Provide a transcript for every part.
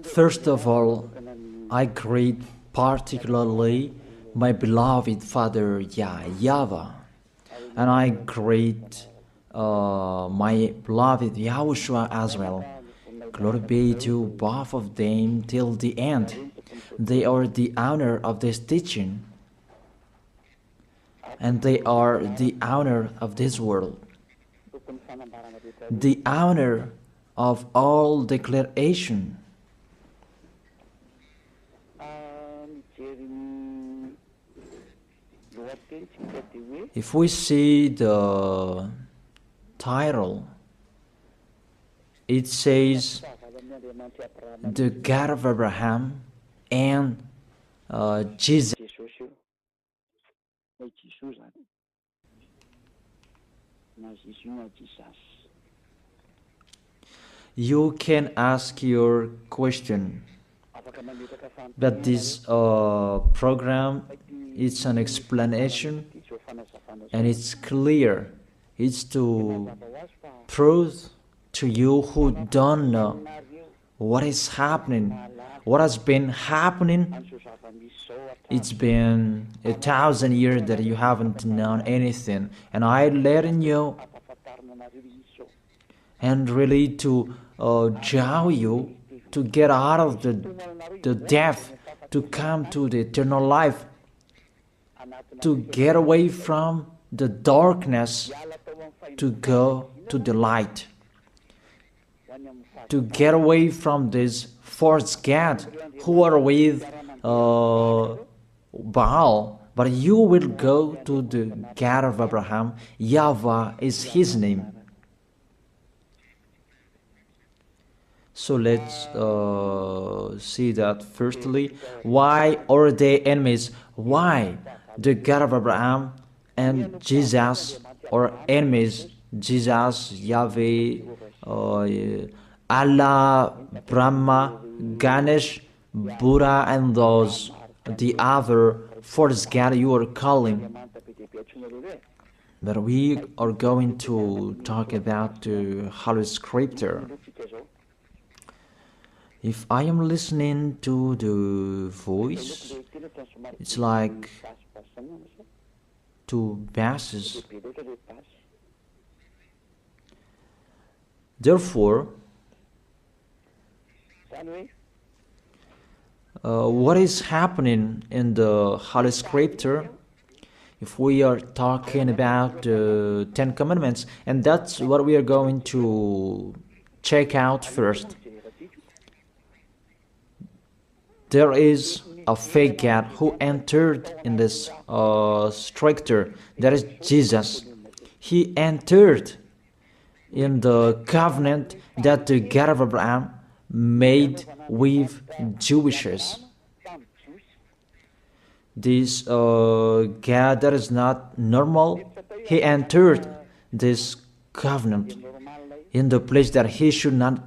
First of all, I greet particularly my beloved Father YAHVAH, and I greet my beloved YAHOSHUA as well. Glory be to both of them till the end. They are the honor of this teaching, and they are the honor of this world, the honor of all declaration. If we see the title, it says the God of Abraham and Jesus. You can ask your question, but this program, it's an explanation, and it's clear. It's to prove to you who don't know what is happening, what has been happening. It's been 1,000 years that you haven't known anything, and I'm letting you, and really to draw you to get out of the death, to come to the eternal life, to get away from the darkness, to go to the light, to get away from this false god who are with Baal, but you will go to the God of Abraham. YAHVAH is his name. So let's see that firstly. Why are they enemies? Why the God of Abraham and Jesus are enemies? Jesus, Yahweh, Allah, Brahma, Ganesh, Buddha, and those, the other false god you are calling. But we are going to talk about the Holy Scripture. If I am listening to the voice, it's like two basses. Therefore, what is happening in the Holy Scripture? If we are talking about the 10 Commandments, and that's what we are going to check out first. There is a fake God who entered in this Scripture. That is Jesus. He entered in the covenant that the God of Abraham made with Jewishes. This God that is not normal, he entered this covenant in the place that he should not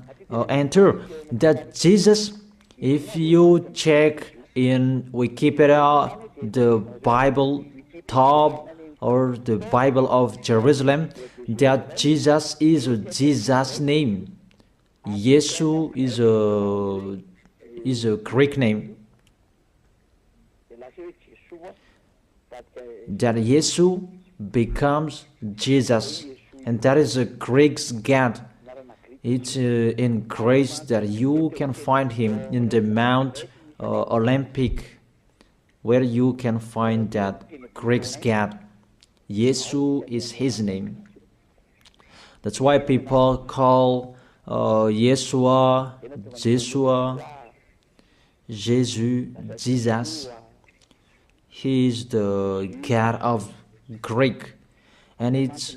enter. That Jesus, if you check in Wikipedia, the Bible Top or the Bible of Jerusalem, that Jesus is a Jesus name. Yesu is a Greek name. That Yesu becomes Jesus, and that is a Greek God. It's in grace that you can find him in the Mount Olympic, where you can find that Greek God. Yesu is his name. That's why people call Yeshua, Jeshua, Jesus, Jesus. He is the God of Greek, and it's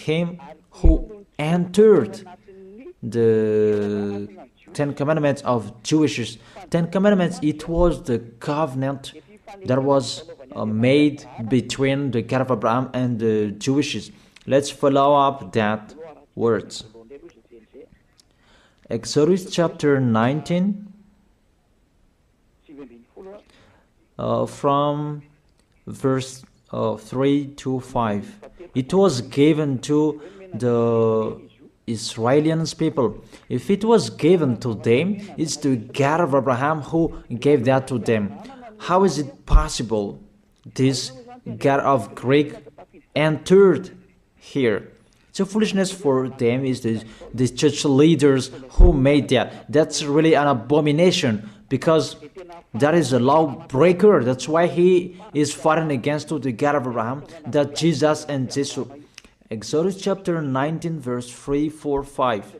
him who entered the 10 Commandments of Jewishes. 10 Commandments, it was the covenant that was made between the God of Abraham and the Jewishes. Let's follow up that words. Exodus chapter 19, from verse 3 to 5. It was given to the Israelians people. If it was given to them, it's the God of Abraham who gave that to them. How is it possible this God of Greek entered here? It's a foolishness for them. Is the church leaders who made that. That's really an abomination, because that is a lawbreaker. That's why he is fighting against the God of Abraham, that Jesus and Jesus. Exodus chapter 19 verse 3, 4, 5.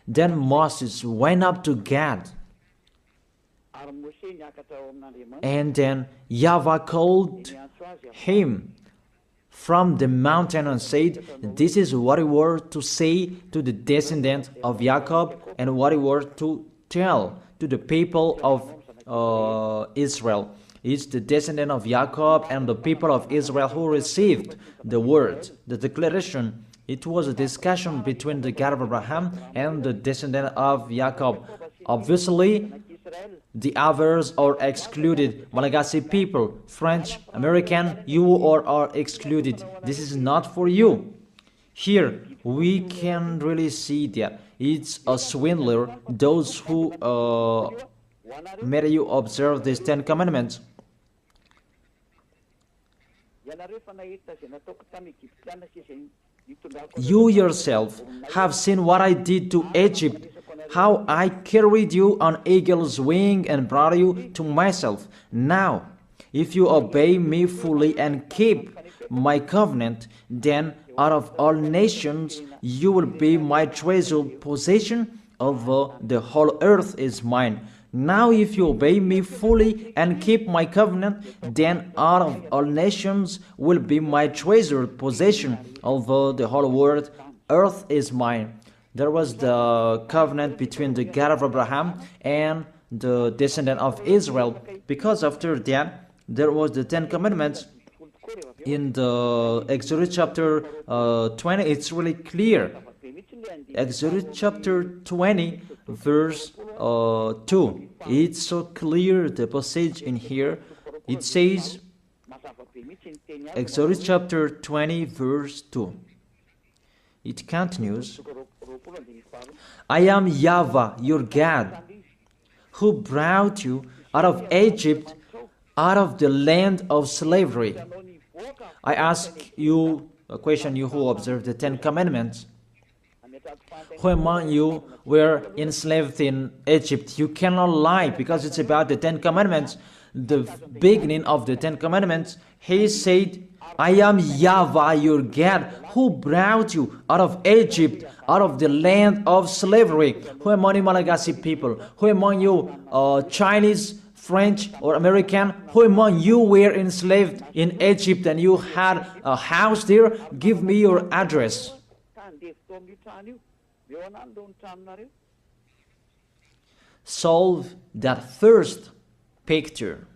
Then Moses went up to Gad, and then YAHVAH called him from the mountain and said, this is what you were to say to the descendant of Jacob, and what you were to tell to the people of Israel. It's the descendant of Jacob and the people of Israel who received the word, the declaration. It was a discussion between the God of Abraham and the descendant of Jacob. Obviously, the others are excluded. Malagasy people, French, American, you are excluded. This is not for you. Here, we can really see that it's a swindler, those who made you observe these 10 commandments. You yourself have seen what I did to Egypt, how I carried you on eagle's wing and brought you to myself. Now, if you obey me fully and keep my covenant, then out of all nations you will be my treasured possession, although the whole earth is mine. Now if you obey me fully and keep my covenant, then out of all nations will be my treasured possession, although the whole world, earth is mine. There was the covenant between the God of Abraham and the descendant of Israel, because after that, there was the 10 commandments. In the Exodus chapter 20, it's really clear. Exodus chapter 20 verse 2. It's so clear, the passage in here. It says, Exodus chapter 20 verse 2. It continues, I am YAHVAH, your God, who brought you out of Egypt, out of the land of slavery. I ask you a question, you who observe the 10 commandments. Who among you were enslaved in Egypt? You cannot lie, because it's about the 10 commandments. The beginning of the 10 commandments, he said, I am YAHVAH, your God, who brought you out of Egypt, out of the land of slavery. Who among you Malagasy people? Who among you Chinese, French, or American? Who among you were enslaved in Egypt and you had a house there? Give me your address. Solve that first picture.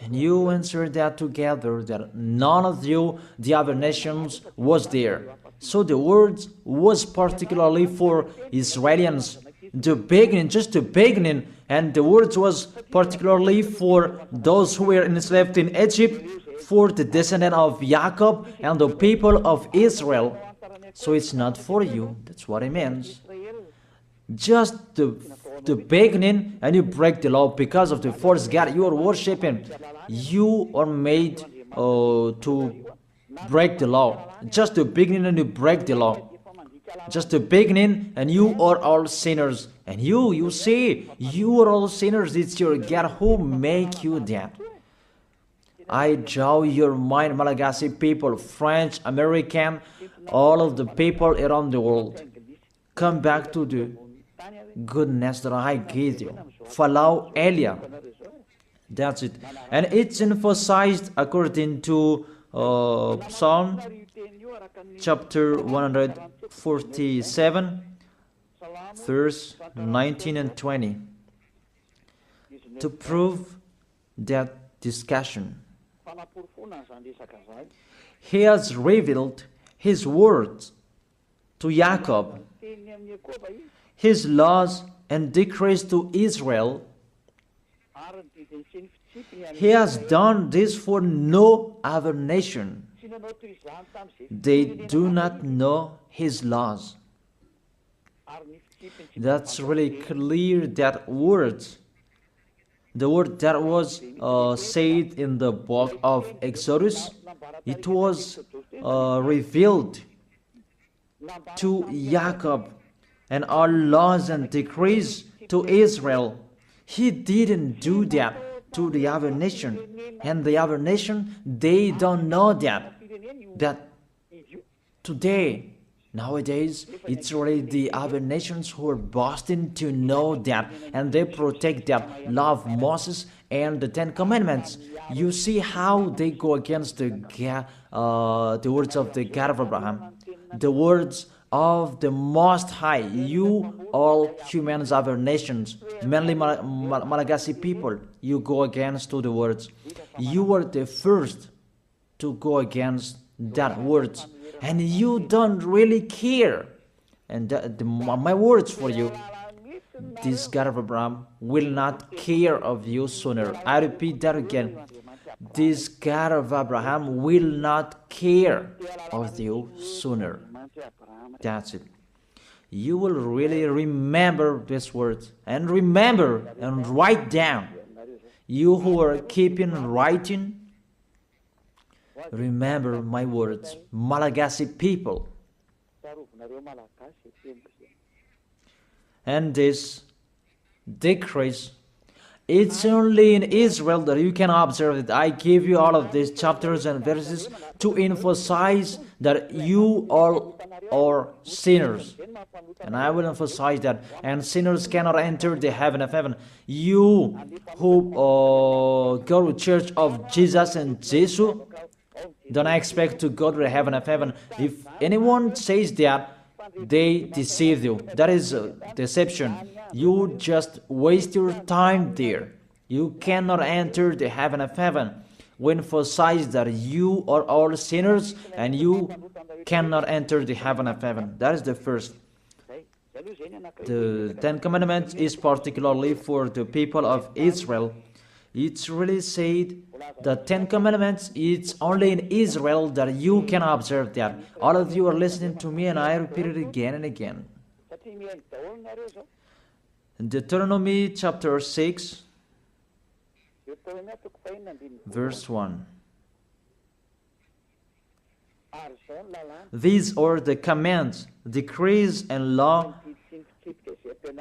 And you answer that together, that none of you, the other nations, was there. So the words was particularly for Israelians. The beginning, just the beginning, and the words was particularly for those who were enslaved in Egypt, for the descendant of Jacob and the people of Israel. So it's not for you. That's what it means. Just the beginning, and you break the law because of the false God you are worshiping. You are made to break the law. Just the beginning, and you break the law. Just the beginning, and you are all sinners. And you see, you are all sinners. It's your God who make you that. I draw your mind, Malagasy people, French, American, all of the people around the world. Come back to the goodness that I gave you. Follow Elia. That's it. And it's emphasized according to Psalm chapter 147, verse 19 and 20. To prove that discussion, he has revealed his words to Jacob, his laws and decrees to Israel. He has done this for no other nation. They do not know His laws. That's really clear, that word. The word that was said in the book of Exodus, it was revealed to Jacob, and all laws and decrees to Israel. He didn't do that to the other nation, and the other nation, they don't know that today, nowadays, it's really the other nations who are boasting to know that, and they protect that, love Moses and the Ten Commandments. You see how they go against the words of the God of Abraham, the words of the Most High. You, all humans, other nations, mainly Malagasy people, you go against to the words. You were the first to go against that words, and you don't really care. And my words for you, this God of Abraham will not care of you sooner. I repeat that again. This God of Abraham will not care of you sooner. That's it. You will really remember these words, and remember and write down. You who are keeping writing, remember my words, Malagasy people. And this decrease, it's only in Israel that you can observe it. I give you all of these chapters and verses to emphasize that you all are sinners. And I will emphasize that. And sinners cannot enter the heaven of heaven. You who go to church of Jesus and Jesus, don't expect to go to the heaven of heaven. If anyone says that, they deceive you. That is deception. You just waste your time there. You cannot enter the heaven of heaven. We emphasize that you are all sinners and you cannot enter the heaven of heaven. That is the first. The Ten Commandments is particularly for the people of Israel. It's really said the Ten Commandments, it's only in Israel that you can observe that. All of you are listening to me and I repeat it again and again. In Deuteronomy chapter 6, verse 1. These are the commands, decrees, and law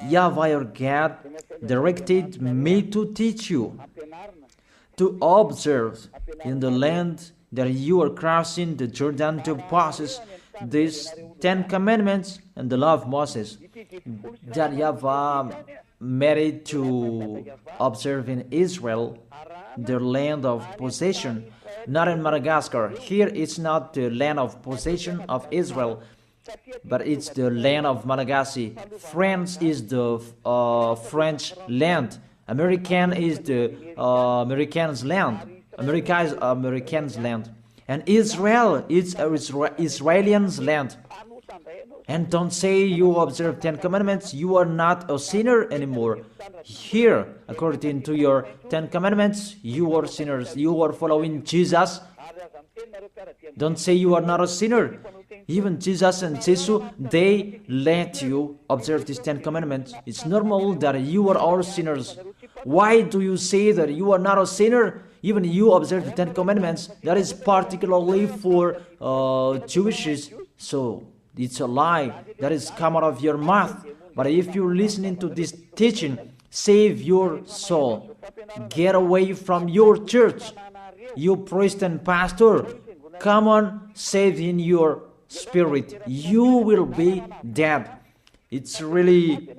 YAHVAH your God directed me to teach you, to observe in the land that you are crossing the Jordan to possess these 10 commandments and the law of Moses, that YAHVAH made it to observe in Israel, their land of possession, not in Madagascar. Here it's not the land of possession of Israel, but it's the land of Malagasy. France is the French land. American is the American's land. America is American's land. And Israel is Israelians' land. And don't say you observe 10 commandments, you are not a sinner anymore. Here, according to your 10 commandments, you are sinners. You are following Jesus. Don't say you are not a sinner. Even Jesus and Jesus, they let you observe these 10 commandments. It's normal that you are all sinners. Why do you say that you are not a sinner? Even you observe the 10 commandments. That is particularly for Jewishes. So it's a lie that is come out of your mouth. But if you're listening to this teaching, save your soul. Get away from your church. You priest and pastor, come on, save in your spirit. You will be dead. It's really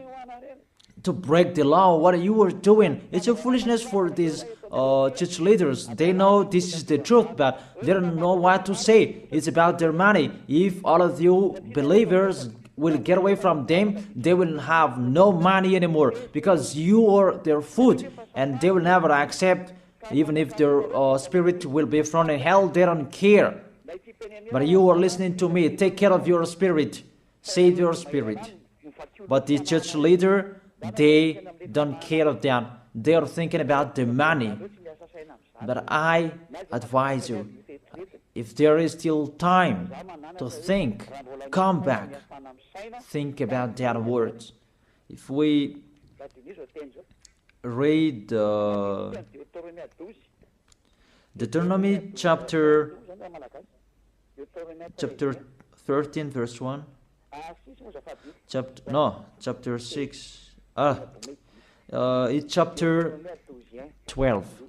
to break the law. What you are doing, it's a foolishness for these church leaders. They know this is the truth, but they don't know what to say. It's about their money. If all of you believers will get away from them, they will have no money anymore, because you are their food, and they will never accept. Even if their spirit will be thrown in hell, they don't care. But you are listening to me. Take care of your spirit. Save your spirit. But the church leader, they don't care of that. They are thinking about the money. But I advise you, if there is still time to think, come back, think about that words. If we read Deuteronomy chapter 13 verse 1, chapter 6, it's chapter 12.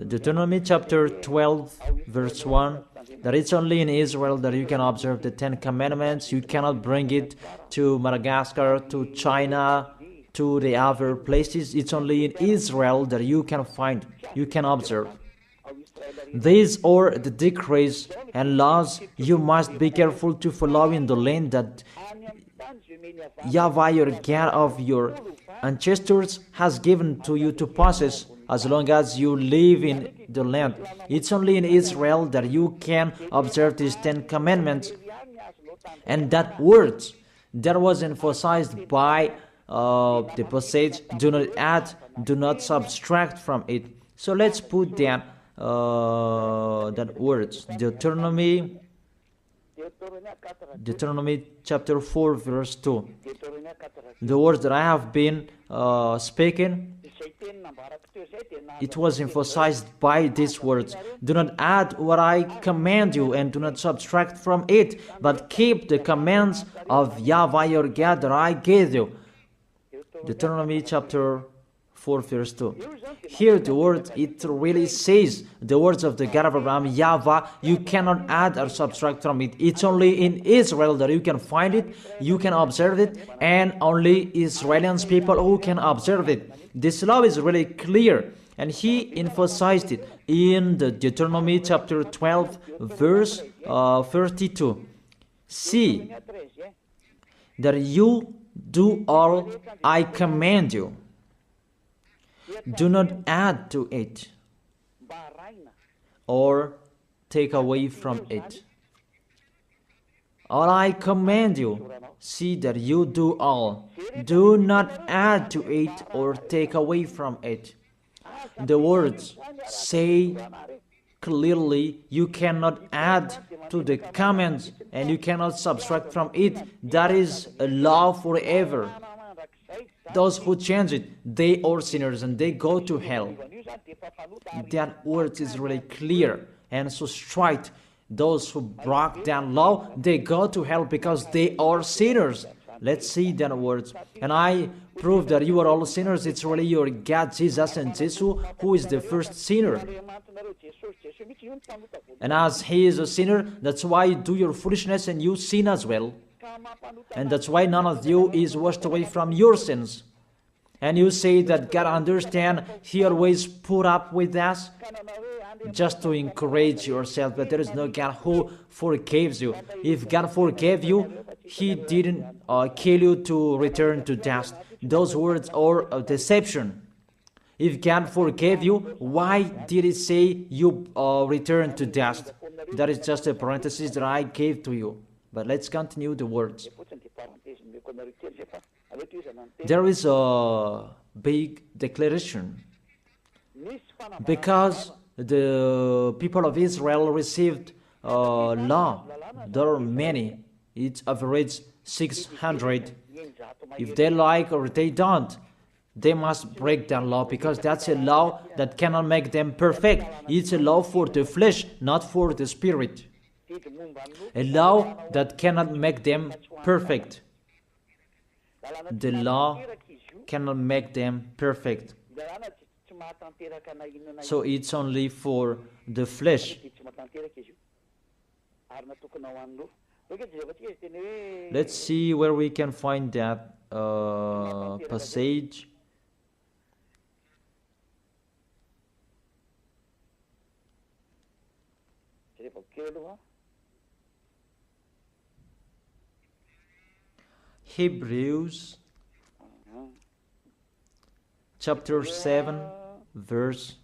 Deuteronomy chapter 12 verse 1, that it's only in Israel that you can observe the 10 commandments. You cannot bring it to Madagascar, to China, to the other places. It's only in Israel that you can find, you can observe. These are the decrees and laws you must be careful to follow in the land that YAHVAH, your God of your ancestors, has given to you to possess, as long as you live in the land. It's only in Israel that you can observe these 10 commandments. And that word that was emphasized by the passage, do not add, do not subtract from it. So let's put that words, Deuteronomy chapter 4 verse 2. The words that I have been speaking, it was emphasized by these words. Do not add what I command you, and do not subtract from it, but keep the commands of YAHVAH your God that I gave you. Deuteronomy chapter 4 verse 2. Here the word, it really says the words of the God of Abraham, YAHVAH, you cannot add or subtract from it. It's only in Israel that you can find it, you can observe it, and only Israelians people who can observe it. This law is really clear, and he emphasized it in the Deuteronomy chapter 12 verse 32. See that you do all I command you. Do not add to it or take away from it. All I command you, see that you do all. Do not add to it or take away from it. The words say clearly you cannot add to the commands and you cannot subtract from it. That is a law forever. Those who change it, they are sinners and they go to hell. That word is really clear and so straight. Those who broke that law, they go to hell because they are sinners. Let's see that words. And I prove that you are all sinners. It's really your God, Jesus and Jesus, who is the first sinner. And as he is a sinner, that's why you do your foolishness and you sin as well. And that's why none of you is washed away from your sins. And you say that God understands, he always put up with us, just to encourage yourself, but there is no God who forgives you. If God forgave you, he didn't kill you to return to dust. Those words are a deception. If God forgave you, why did he say you return to dust? That is just a parenthesis that I gave to you. But let's continue the words. There is a big declaration. Because the people of Israel received law, there are many. It's average 600. If they like or they don't, they must break that law, because that's a law that cannot make them perfect. It's a law for the flesh, not for the spirit. A law that cannot make them perfect. The law cannot make them perfect. So it's only for the flesh. Let's see where we can find that passage. Hebrews chapter 7 verse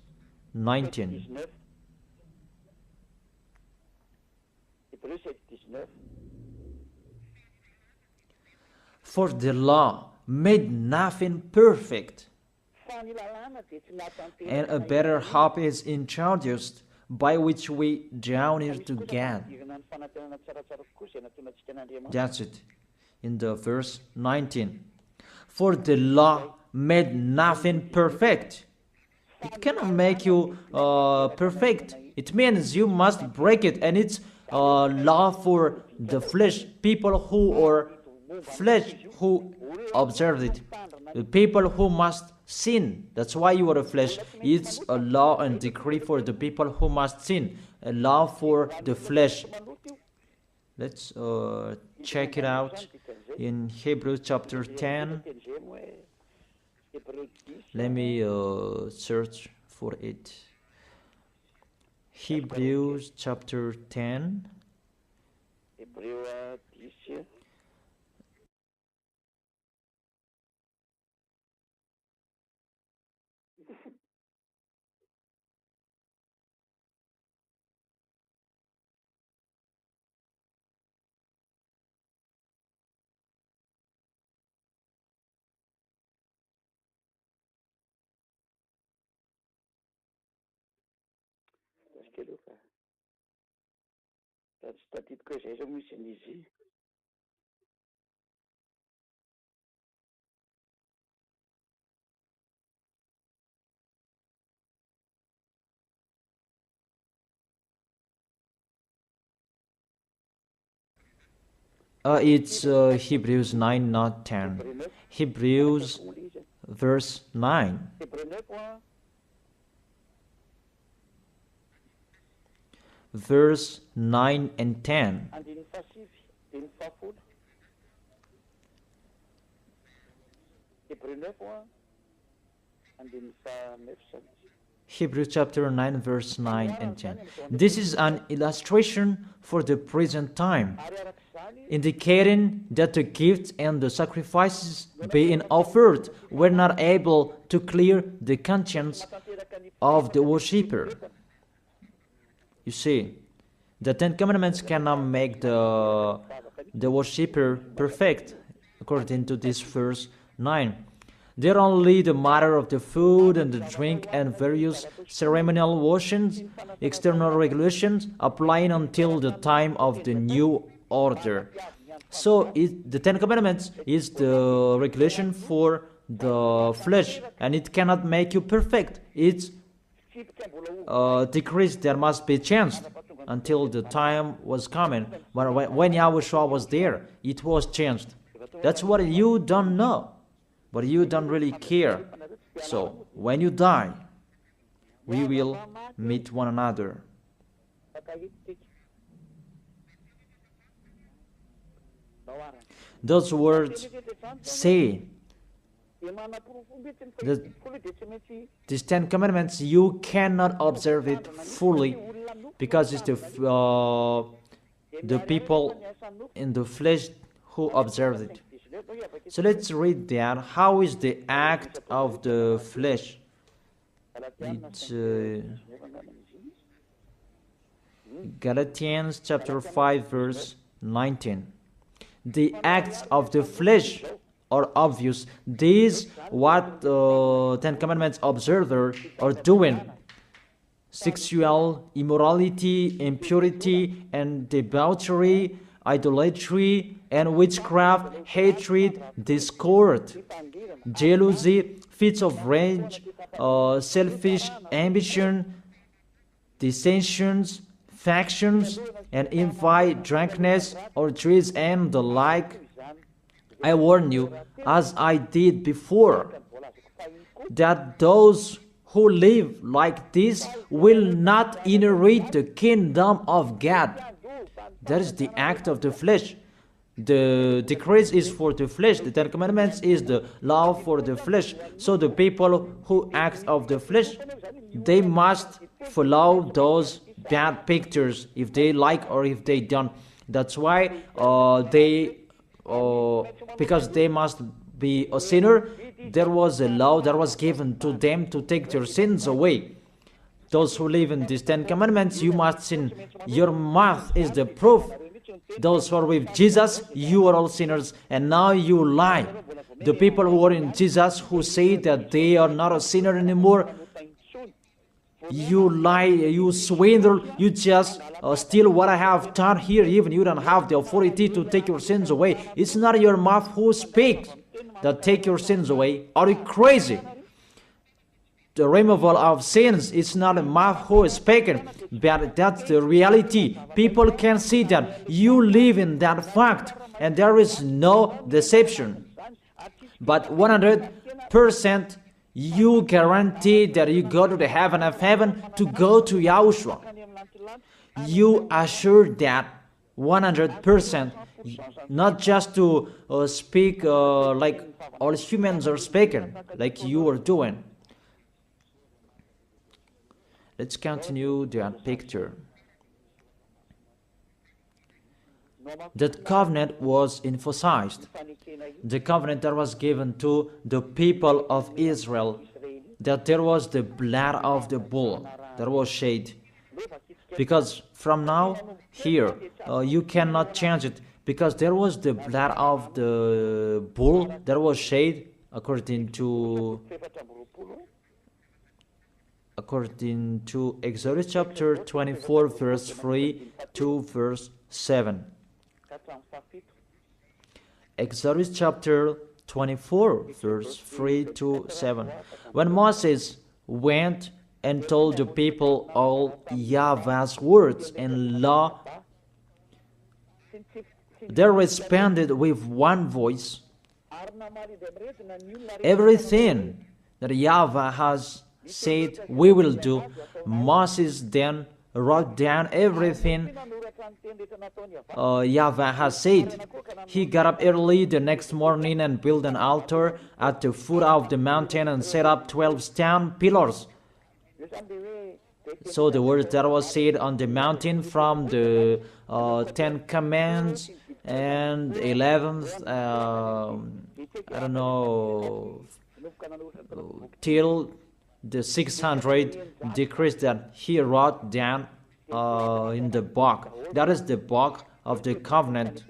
19. For the law made nothing perfect, and a better hope is introduced by which we draw near to God. That's it. In the verse 19. For the law made nothing perfect. It cannot make you perfect. It means you must break it, and it's law for the flesh, people who are flesh who observe it. The people who must sin. That's why you are a flesh. It's a law and decree for the people who must sin. A law for the flesh. Let's check it out in Hebrews chapter 10. Let me search for it. Hebrews chapter 10. It's Hebrews 9, not 10. Hebrews verse 9. Verse 9 and 10. Hebrews chapter 9, verse 9 and 10. This is an illustration for the present time, indicating that the gifts and the sacrifices being offered were not able to clear the conscience of the worshipper. You see, the Ten Commandments cannot make the worshipper perfect, according to this verse 9. They're only the matter of the food and the drink and various ceremonial washings, external regulations applying until the time of the new order. So the Ten Commandments is the regulation for the flesh, and it cannot make you perfect. It's decrease that must be changed until the time was coming. But when YAHVAH was there, it was changed. That's what you don't know, but you don't really care. So when you die, we will meet one another. Those words say that these Ten Commandments, you cannot observe it fully because it's the people in the flesh who observe it. So let's read that. How is the act of the flesh? It's Galatians chapter 5 verse 19. The acts of the flesh are obvious. These what Ten Commandments observers are doing: sexual immorality, impurity, and debauchery, idolatry, and witchcraft, hatred, discord, jealousy, fits of rage, selfish ambition, dissensions, factions, and envy, drunkenness, orgies, and the like. I warn you, as I did before, that those who live like this will not inherit the kingdom of God. That is the act of the flesh. The decrease is for the flesh. The Ten Commandments is the law for the flesh. So the people who act of the flesh, they must follow those bad pictures if they like or if they don't. That's why because they must be a sinner, there was a law that was given to them to take their sins away. Those who live in these Ten Commandments, you must sin. Your mouth is the proof. Those who are with Jesus, you are all sinners, and now you lie. The people who are in Jesus, who say that they are not a sinner anymore, You lie, you swindle, you just steal what I have done here. Even you don't have the authority to take your sins away. It's not your mouth who speaks that take your sins away. Are you crazy? The removal of sins is not a mouth who is speaking, but that's the reality. People can see that you live in that fact, and there is no deception. But 100%, you guarantee that you go to the heaven of heaven to go to Yahushua. You assure that 100%, not just to speak like all humans are speaking, like you are doing. Let's continue that picture. That covenant was emphasized. The covenant that was given to the people of Israel, that there was the blood of the bull that was shed. Because from now, here, you cannot change it, because there was the blood of the bull that was shed according to Exodus chapter 24, verse 3 to verse 7. Exodus chapter 24, verse 3 to 7. When Moses went and told the people all YAHVAH's words and law, they responded with one voice. Everything that YAHVAH has said we will do. Moses then wrote down everything YAHVAH has said. He got up early the next morning and built an altar at the foot of the mountain and set up 12 stone pillars. So the words that was said on the mountain from the 10 Commandments and 11th, I don't know, till the 600 decrees that he wrote down in the book. That is the book of the covenant.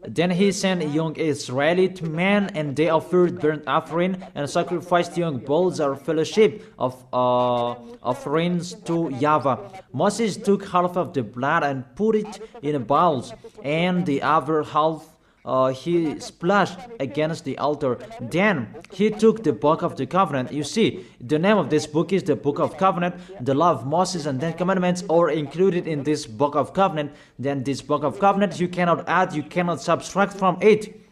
Then he sent young Israelite men, and they offered burnt offering and sacrificed young bulls or fellowship of offerings to YAHVAH. Moses took half of the blood and put it in bowls, and the other half he splashed against the altar. Then he took the book of the covenant. You see, the name of this book is the book of covenant. The law of Moses and 10 commandments are included in this book of covenant. Then this book of covenant, you cannot add, you cannot subtract from it.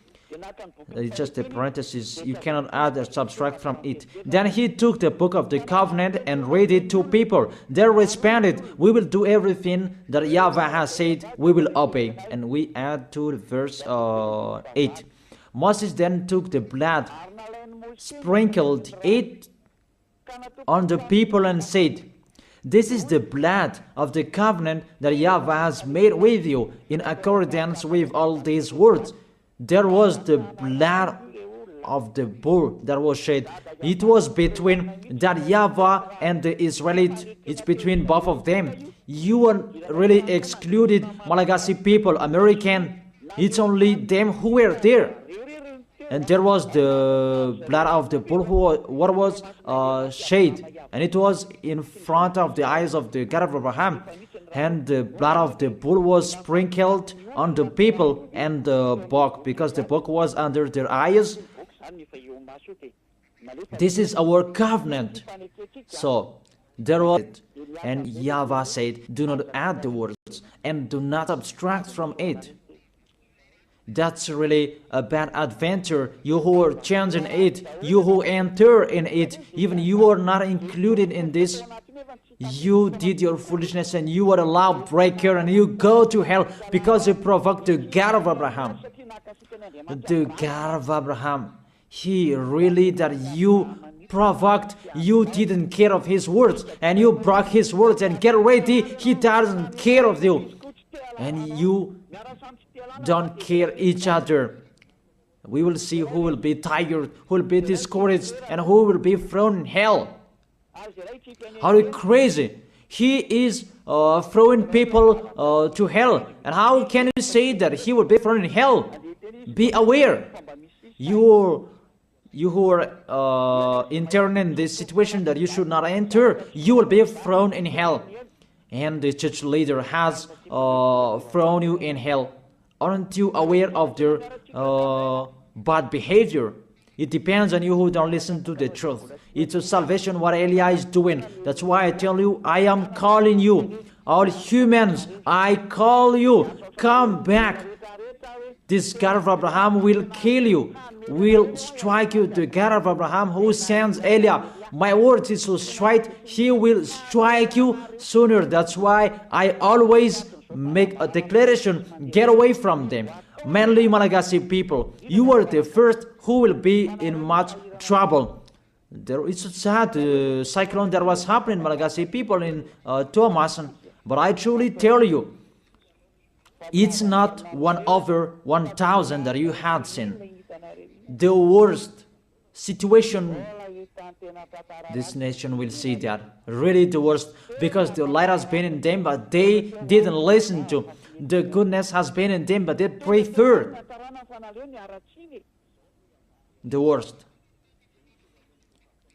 It's just a parenthesis. You cannot add or subtract from it. Then he took the book of the covenant and read it to people. They responded, we will do everything that YAHVAH has said, we will obey. And we add to verse 8. Moses then took the blood, sprinkled it on the people and said, this is the blood of the covenant that YAHVAH has made with you in accordance with all these words. There was the blood of the bull that was shed. It was between that YAHVAH and the Israelite. It's between both of them. You are really excluded Malagasy people, American. It's only them who were there. And there was the blood of the bull what was shed. And it was in front of the eyes of the God of Abraham. And the blood of the bull was sprinkled on the people and the book, because the book was under their eyes. This is our covenant. So there was it. And YAHVAH said, do not add the words and do not subtract from it. That's really a bad adventure. You who are changing it, you who enter in it, even you are not included in this. You did your foolishness and you are a lawbreaker and you go to hell because you provoked the God of Abraham. The God of Abraham, he really that you provoked, you didn't care of his words and you broke his words, and get ready, he doesn't care of you. And you don't care each other. We will see who will be tired, who will be discouraged, and who will be thrown in hell. Are you crazy? He is throwing people to hell. And how can you say that he will be thrown in hell? Be aware. Your you who are intern in this situation that you should not enter, you will be thrown in hell. And the church leader has thrown you in hell. Aren't you aware of their bad behavior? It depends on you who don't listen to the truth. It's a salvation what Elia is doing. That's why I tell you, I am calling you. All humans, I call you. Come back. This God of Abraham will kill you, will strike you. The God of Abraham who sends Elia, my word is so straight, he will strike you sooner. That's why I always make a declaration, get away from them. Mainly Malagasy people, you are the first who will be in much trouble. There is a sad cyclone that was happening in Malagasy people in Thomas, but I truly tell you, it's not 1 over 1,000 that you had seen. The worst situation, this nation will see that. Really the worst, because the light has been in them, but they didn't listen to. The goodness has been in them, but they preferred the worst.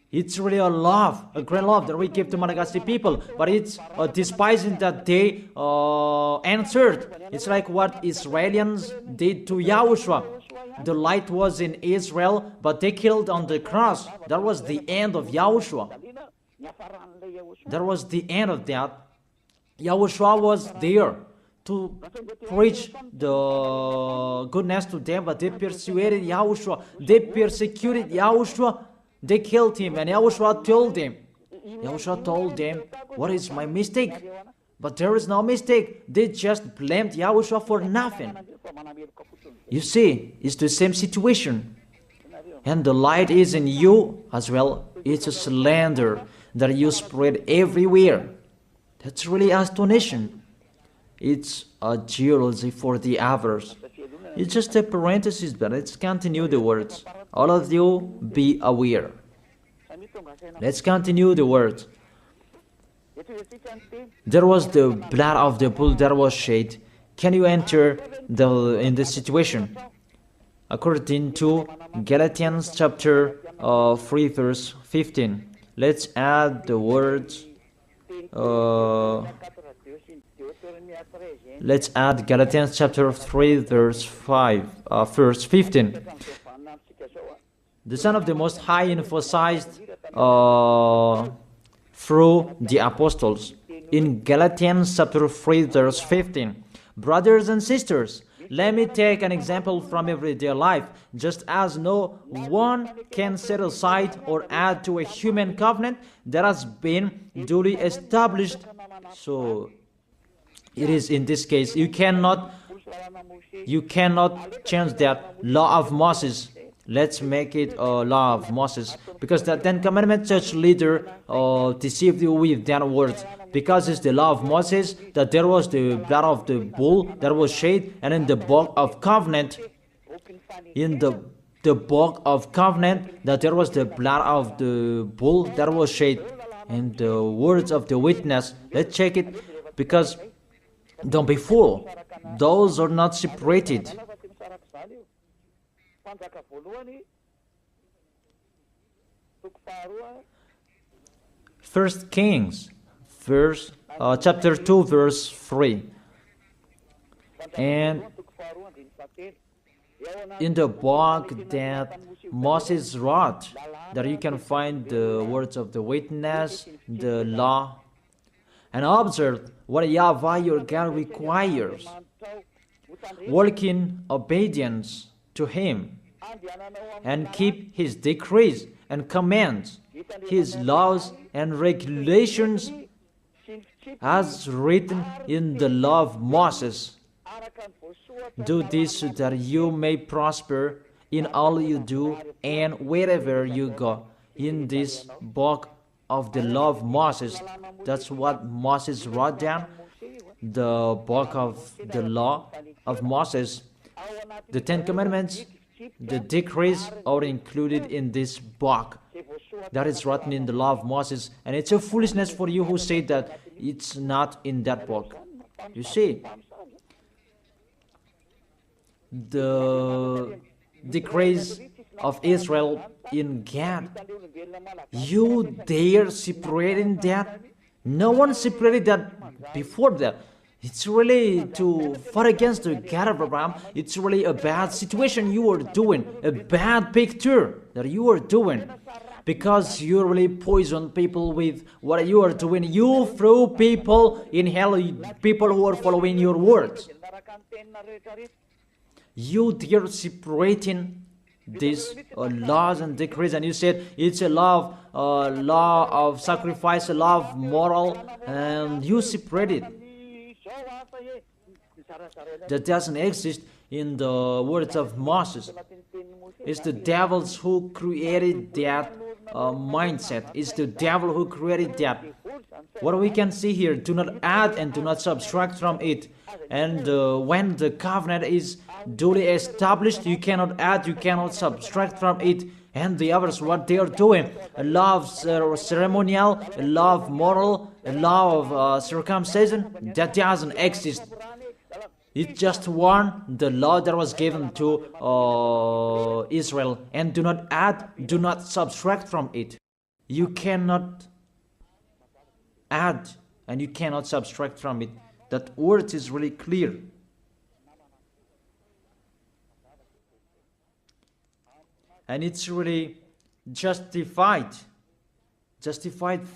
It's really a love, a great love that we give to Malagasy people, but it's despising that they answered. It's like what Israelis did to YAHOSHUA. The light was in Israel, but they killed on the cross. That was the end of YAHOSHUA. That was the end of that. YAHOSHUA was there to preach the goodness to them, but they persuaded YAHOSHUA. They persecuted YAHOSHUA. They killed him, and YAHOSHUA told them, what is my mistake? But there is no mistake. They just blamed YAHOSHUA for nothing. You see, it's the same situation. And the light is in you as well. It's a slander that you spread everywhere. That's really astonishing. It's a geology for the others. It's just a parenthesis, but let's continue the words. All of you, be aware. Let's continue the words. There was the blood of the bull that was shed. Can you enter in this situation? According to Galatians chapter 3 verse 15. Let's add the words. Let's add Galatians chapter 3 verse 15. The Son of the Most High emphasized through the apostles in Galatians chapter 3 verse 15. Brothers and sisters, let me take an example from everyday life. Just as no one can set aside or add to a human covenant that has been duly established, so it is in this case, you cannot change that law of Moses. Let's make it a law of Moses, because the 10 Commandment church leader deceived you with their words. Because it's the law of Moses that there was the blood of the bull that was shed, and in the book of covenant, the book of covenant, that there was the blood of the bull that was shed, and the words of the witness. Let's check it, because don't be fooled. Those are not separated. First Kings, chapter 2, verse 3. And in the book that Moses wrote, that you can find the words of the witness, the law, and observe what YAHVAH your God requires. Walk in obedience to Him, and keep His decrees and commands, His laws and regulations, as written in the law of Moses. Do this so that you may prosper in all you do and wherever you go. In this book of the law of Moses, that's what Moses wrote down, the book of the law of Moses. The 10 Commandments, the decrees are included in this book that is written in the law of Moses, and it's a foolishness for you who say that it's not in that book. You see, the decrees of Israel in Gad. You dare separating that? No one separated that before that. It's really to fight against the God of Abraham. It's really a bad situation you are doing, a bad picture that you are doing, because you really poison people with what you are doing. You throw people in hell, people who are following your words. You dare separating these laws and decrees, and you said it's a law of sacrifice, a law of moral, and you separate it. That doesn't exist in the words of Moses. It's the devils who created that mindset. It's the devil who created that. What we can see here, do not add and do not subtract from it. And when the covenant is duly established, you cannot add, you cannot subtract from it. And the others, what they are doing, a law of ceremonial, a law of moral, a law of circumcision, that doesn't exist. It's just one, the law that was given to Israel. And do not add, do not subtract from it. You cannot add and you cannot subtract from it. That word is really clear. And it's really justified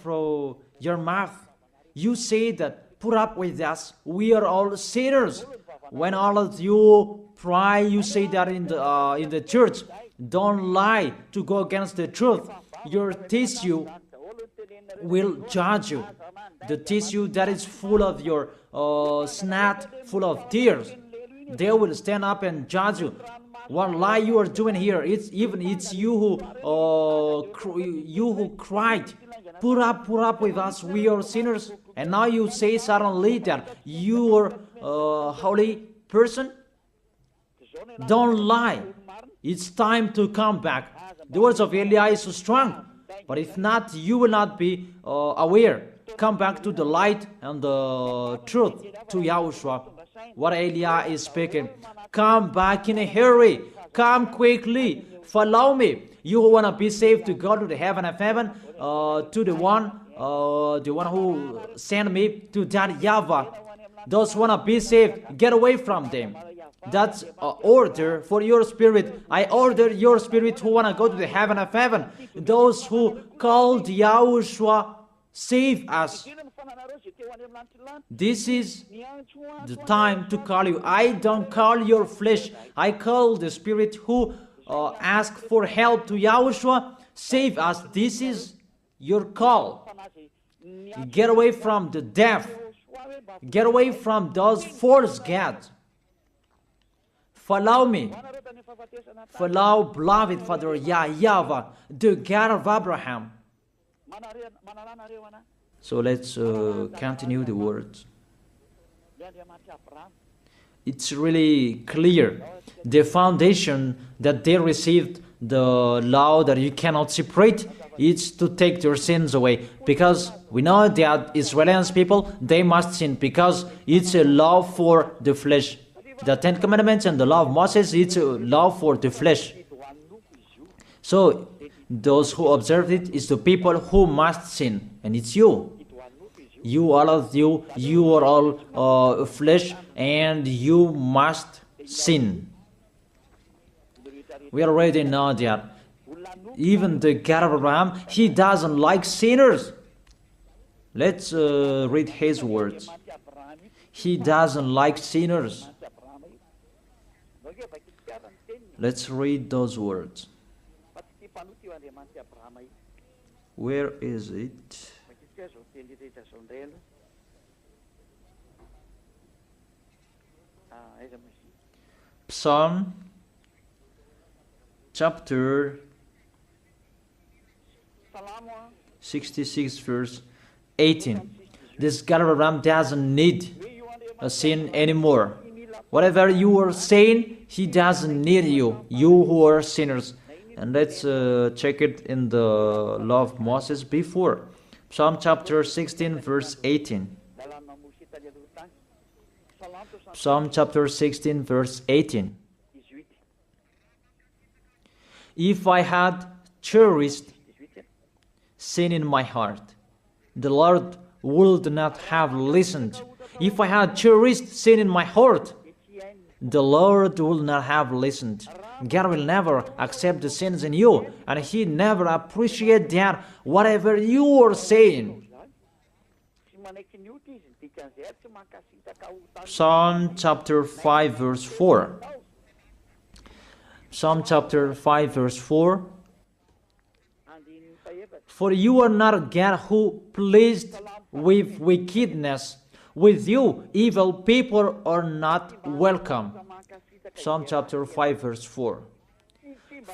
from your mouth. You say that, put up with us, we are all sinners. When all of you pray, you say that in the church. Don't lie to go against the truth. Your tissue will judge you. The tissue that is full of your snot, full of tears, they will stand up and judge you. What lie you are doing here? It's you who cried. Put up with us. We are sinners. And now you say suddenly that you are a holy person. Don't lie. It's time to come back. The words of Eli is so strong. But if not, you will not be aware. Come back to the light and the truth, to Yahushua. What Eli is speaking. Come back in a hurry. Come quickly. Follow me. You who want to be saved, to go to the heaven of heaven, to the one who sent me, to that YAHVAH. Those who want to be saved, get away from them. That's an order for your spirit. I order your spirit who want to go to the heaven of heaven. Those who called Yahushua, save us. This is the time to call you. I don't call your flesh. I call the spirit who ask for help to Yahushua. Save us. This is your call. Get away from the deaf. Get away from those false gods. Follow me. Follow beloved Father YAHVAH, the God of Abraham. So let's continue the words. It's really clear. The foundation that they received, the law that you cannot separate, is to take their sins away. Because we know that Israelians people, they must sin because it's a law for the flesh. The Ten Commandments and the law of Moses, it's a law for the flesh. So those who observe it is the people who must sin. And it's you. You, all of you, you are all flesh and you must sin. We already know that. Even the God of Abraham, he doesn't like sinners. Let's read his words. He doesn't like sinners. Let's read those words. Where is it? Psalm chapter 66 verse 18. This God of Abraham doesn't need a sin anymore. Whatever you are saying, he doesn't need you. You who are sinners. And let's check it in the law of Moses before. Psalm chapter 16 verse 18. Psalm chapter 16 verse 18. If I had cherished sin in my heart, the Lord would not have listened. If I had cherished sin in my heart, the Lord will not have listened. God will never accept the sins in you, and He never appreciate that whatever you are saying. Psalm chapter 5 verse 4. Psalm chapter 5 verse 4. For you are not a God who pleased with wickedness. With you, evil people are not welcome. Psalm chapter 5 verse 4.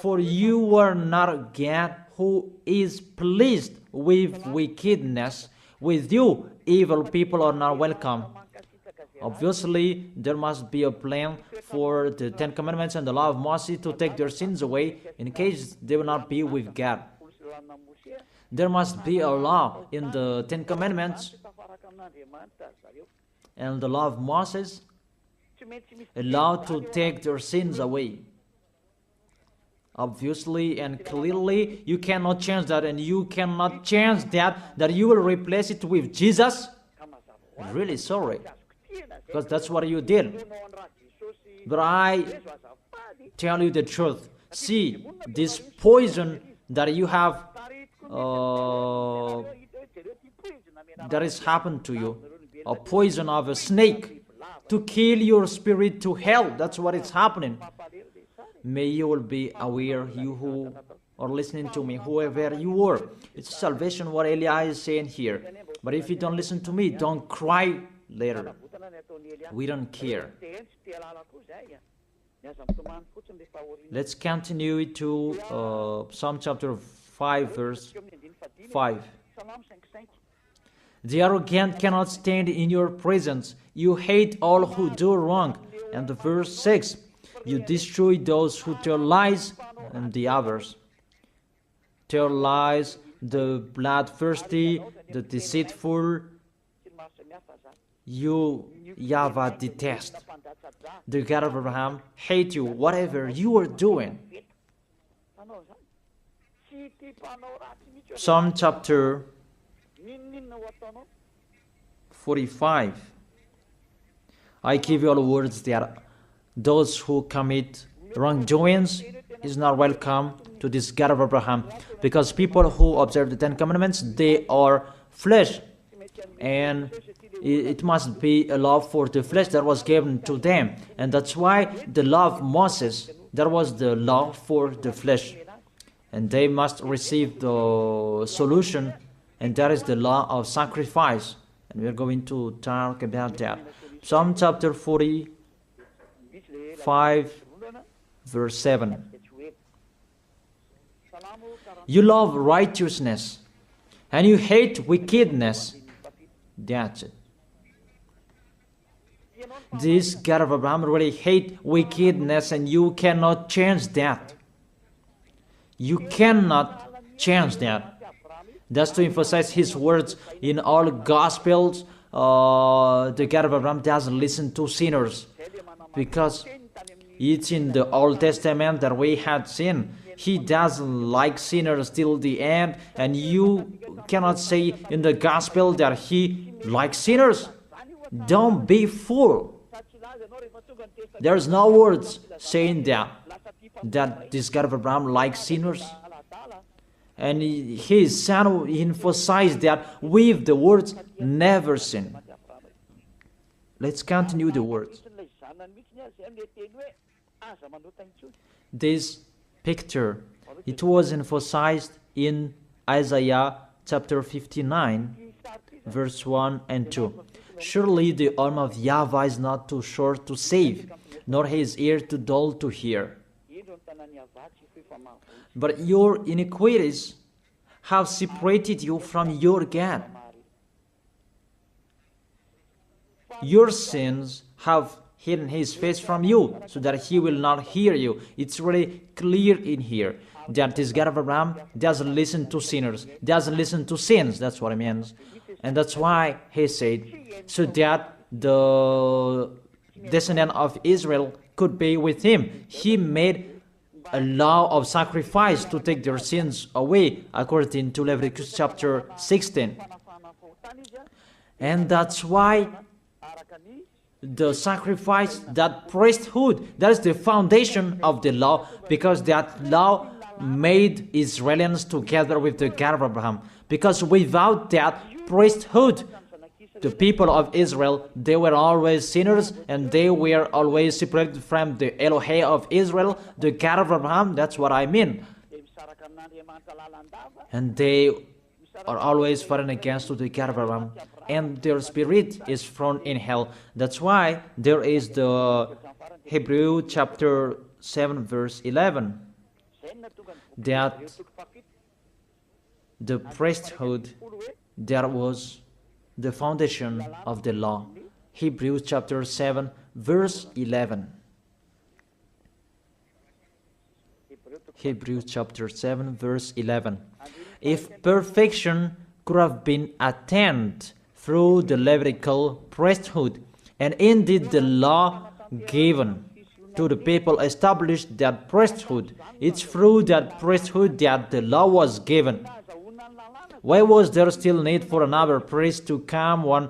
For you are not a God who is pleased with wickedness. With you, evil people are not welcome. Obviously, there must be a plan for the Ten Commandments and the law of Moses to take their sins away in case they will not be with God. There must be a law in the Ten Commandments and the law of Moses, a law to take their sins away. Obviously and clearly, you cannot change that, and you cannot change that you will replace it with Jesus. Really sorry, because that's what you did. But I tell you the truth. See, this poison that you have, that has happened to you, a poison of a snake to kill your spirit to hell. That's what is happening. May you will be aware, you who are listening to me, whoever you are. It's salvation what Eli is saying here. But if you don't listen to me, don't cry later. We don't care. Let's continue to Psalm chapter 5 verse 5. The arrogant cannot stand in your presence. You hate all who do wrong. And the verse 6. You destroy those who tell lies, and the others. Tell lies, the bloodthirsty, the deceitful, you, YAHVAH, detest. The God of Abraham hate you, whatever you are doing. Psalm chapter 45. I give you all words that those who commit wrongdoings is not welcome to this God of Abraham, because people who observe the Ten Commandments, they are flesh, and it must be a law for the flesh that was given to them, and that's why the law of Moses, that was the law for the flesh, and they must receive the solution, and that is the law of sacrifice, and we're going to talk about that. Psalm chapter 45 verse 7. You love righteousness and you hate wickedness. That's it. This God of Abraham really hate wickedness, and you cannot change that. You cannot change that. That's to emphasize his words in all Gospels. The God of Abraham doesn't listen to sinners, because it's in the Old Testament that we had seen. He doesn't like sinners till the end, and you cannot say in the Gospel that he likes sinners. Don't be fool. There's no words saying that this God of Abraham likes sinners. And his son emphasized that with the words, never sin. Let's continue the words. This picture, it was emphasized in Isaiah chapter 59, verse 1 and 2. Surely the arm of YAHVAH is not too short to save, nor his ear too dull to hear. But your iniquities have separated you from your God. Your sins have hidden his face from you, so that he will not hear you. It's really clear in here that this God of Abraham doesn't listen to sinners, doesn't listen to sins. That's what it means. And that's why he said, so that the descendant of Israel could be with him. He made a law of sacrifice to take their sins away, according to Leviticus chapter 16. And that's why the sacrifice, that priesthood, that is the foundation of the law, because that law made Israelians together with the God of Abraham. Because without that priesthood, the people of Israel, they were always sinners, and they were always separated from the Elohim of Israel, the God of Abraham. That's what I mean. And they are always fighting against the God of Abraham, and their spirit is thrown in hell. That's why there is the Hebrew chapter 7 verse 11, that the priesthood, that was the foundation of the law. Hebrews chapter 7 verse 11. Hebrews chapter 7 verse 11. If perfection could have been attained through the Levitical priesthood, and indeed the law given to the people established that priesthood, it's through that priesthood that the law was given. Why was there still need for another priest to come, one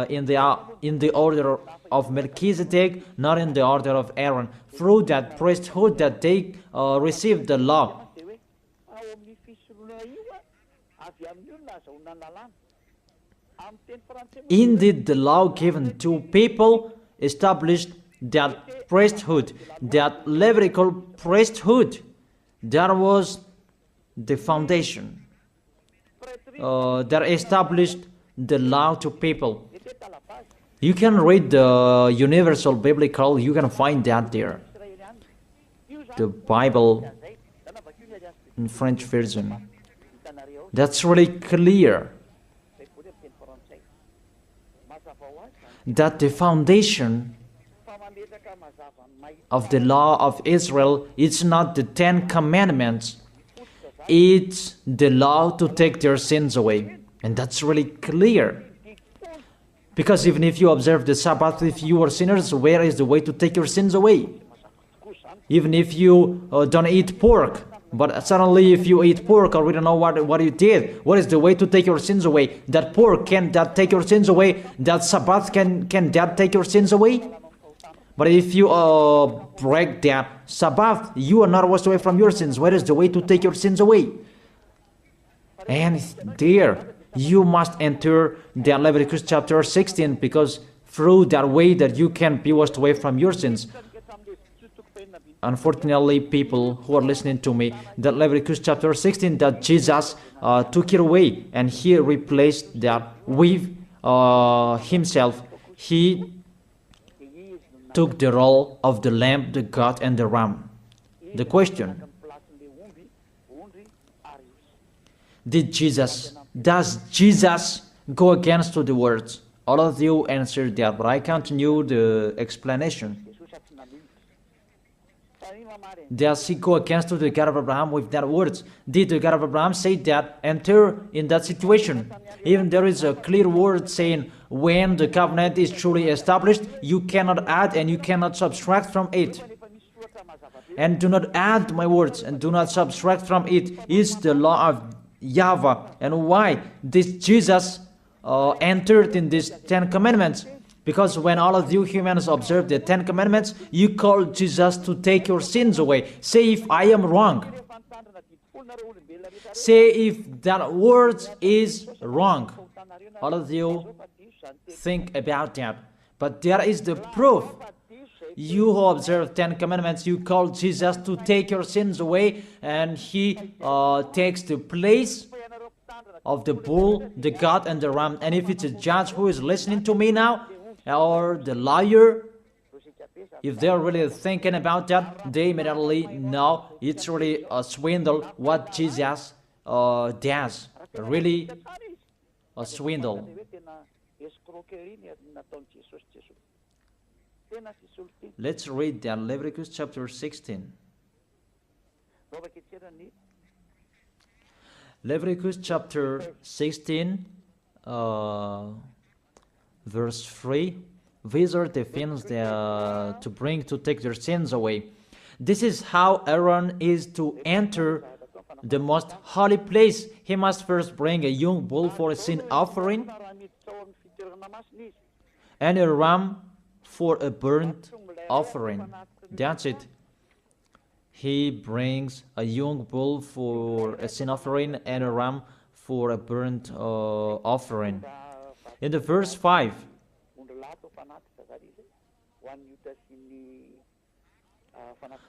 in the order of Melchizedek, not in the order of Aaron? Through that priesthood that they received the law. Indeed, the law given to people established that priesthood, that Levitical priesthood. That was the foundation that established the law to people. You can read the Universal Biblical, you can find that there. The Bible in French version. That's really clear. That the foundation of the law of Israel, it's not the 10 commandments, it's the law to take their sins away. And that's really clear. Because even if you observe the Sabbath, if you are sinners, where is the way to take your sins away? Even if you don't eat pork, but suddenly if you eat pork, or we don't know what you did, what is the way to take your sins away? That pork, can that take your sins away? That Sabbath, can that take your sins away? But if you break that Sabbath, you are not washed away from your sins. Where is the way to take your sins away? And there, you must enter the Leviticus chapter 16, because through that way that you can be washed away from your sins. Unfortunately, people who are listening to me, that Leviticus chapter 16, that Jesus took it away, and he replaced that with himself. He took the role of the lamb, the goat, and the ram. The question: does Jesus go against the words? All of you answered that, but I continue the explanation. Does he go against the God of Abraham with that words? Did the God of Abraham say that enter in that situation? Even there is a clear word saying when the covenant is truly established, you cannot add and you cannot subtract from it. And do not add my words and do not subtract from it is the law of YAHVAH. And why this Jesus entered in these 10 commandments? Because when all of you humans observe the 10 commandments, you call Jesus to take your sins away. Say if I am wrong. Say if that word is wrong. All of you think about that. But there is the proof. You who observe 10 commandments, you call Jesus to take your sins away, and he takes the place of the bull, the goat, and the ram. And if it's a judge who is listening to me now, or the lawyer, if they're really thinking about that, they immediately know it's really a swindle what Jesus does. Really a swindle. Let's read that Leviticus chapter 16. Leviticus chapter 16, verse 3. These are the things to bring to take their sins away. This is how Aaron is to enter the most holy place. He must first bring a young bull for a sin offering and a ram for a burnt offering. That's it. He brings a young bull for a sin offering and a ram for a burnt offering. In the verse 5,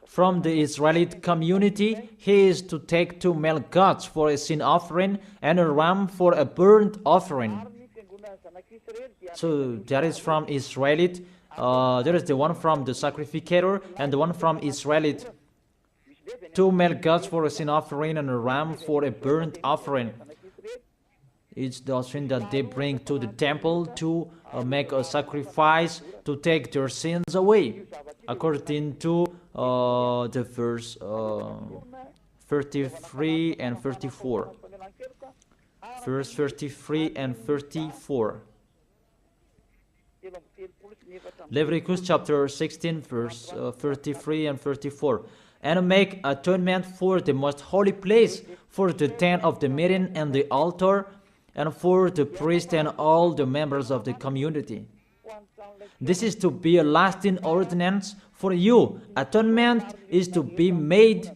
from the Israelite community, he is to take 2 male goats for a sin offering and a ram for a burnt offering. So that is from Israelite. There is the one from the sacrificator and the one from Israelite. 2 male goats for a sin offering and a ram for a burnt offering. It's the offering that they bring to the temple to make a sacrifice to take their sins away, according to the verse 33 and 34. Verse 33 and 34. Leviticus chapter 16, verse 33 and 34. And make atonement for the most holy place, for the tent of the meeting and the altar, and for the priest and all the members of the community. This is to be a lasting ordinance for you. Atonement is to be made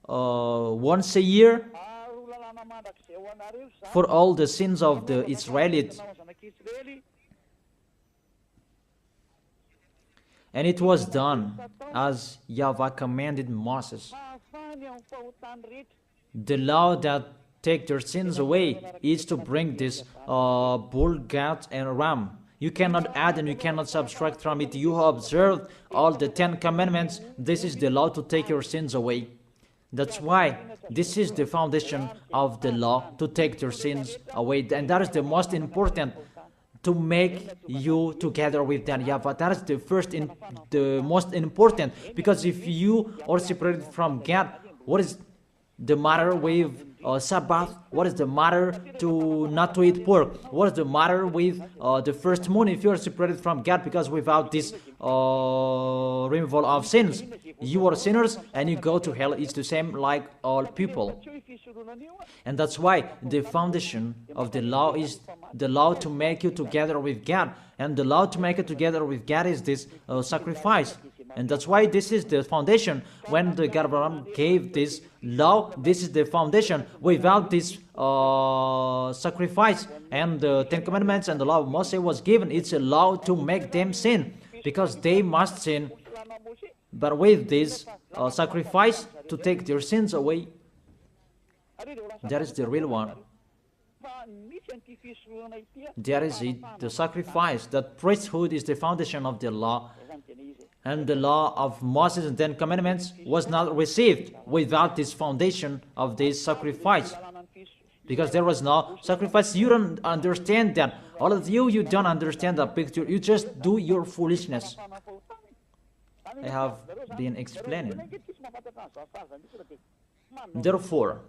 once a year for all the sins of the Israelites. And it was done as YAHVAH commanded Moses. The law that take their sins away is to bring this bull, goat, and ram. You cannot add and you cannot subtract from it. You have observed all the 10 commandments. This is the law to take your sins away. That's why this is the foundation of the law, to take your sins away. And that is the most important, to make you together with that YAHVAH. That is the most important, because if you are separated from God, what is the matter with Sabbath? What is the matter to not to eat pork? What is the matter with the first moon if you are separated from God? Because without this removal of sins, you are sinners and you go to hell. It's the same like all people. And that's why the foundation of the law is the law to make you together with God. And the law to make it together with God is this sacrifice. And that's why this is the foundation. When the God of Abraham gave this law, this is the foundation. Without this sacrifice and the 10 Commandments and the law of Moses was given, it's a law to make them sin, because they must sin. But with this sacrifice to take their sins away, that is the real one. That is it, the sacrifice. That priesthood is the foundation of the law. And the law of Moses and 10 Commandments was not received without this foundation of this sacrifice. Because there was no sacrifice. You don't understand that. All of you, you don't understand the picture. You just do your foolishness. I have been explaining. Therefore,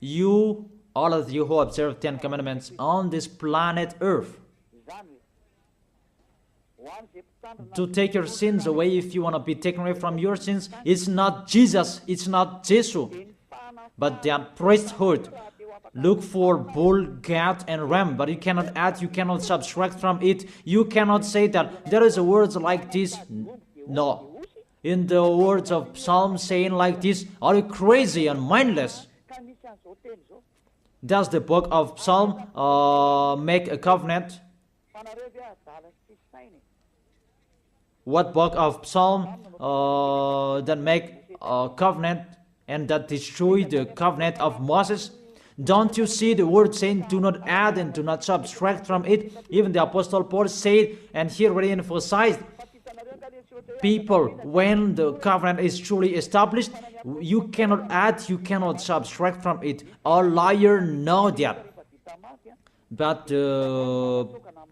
you, all of you who observe 10 Commandments on this planet Earth, to take your sins away, if you want to be taken away from your sins, it's not Jesus, it's not Jesus, but the priesthood. Look for bull, goat, and ram, but you cannot add, you cannot subtract from it. You cannot say that there is a words like this. No. In the words of Psalm saying like this, are you crazy and mindless? Does the book of Psalm make a covenant? What book of Psalm that make a covenant and that destroy the covenant of Moses? Don't you see the word saying, do not add and do not subtract from it? Even the Apostle Paul said, and here really emphasized, people, when the covenant is truly established, you cannot add, you cannot subtract from it. All liars know that. But